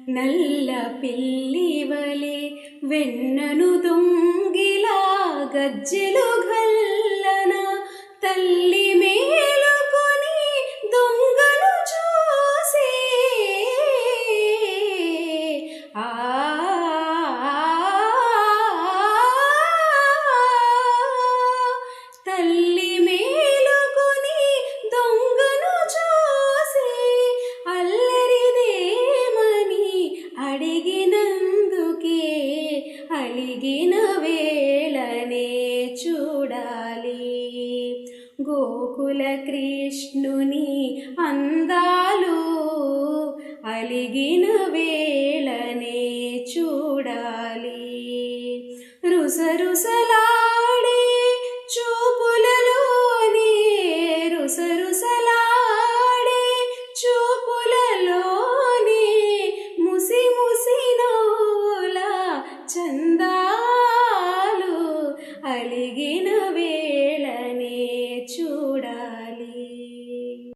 నల్ల పిల్లివలే వెన్నను దొంగిలా గజ్జెలు గల్లన తల్లి మేలుకొని దొంగను చూసే ఆ తల్లి మేలుకొని దొంగను చూసే అల్లరిదేమని అడిగినందుకే అలిగిన వేళనే చూడాలి గోకుల కృష్ణుని అందాలు అలిగిన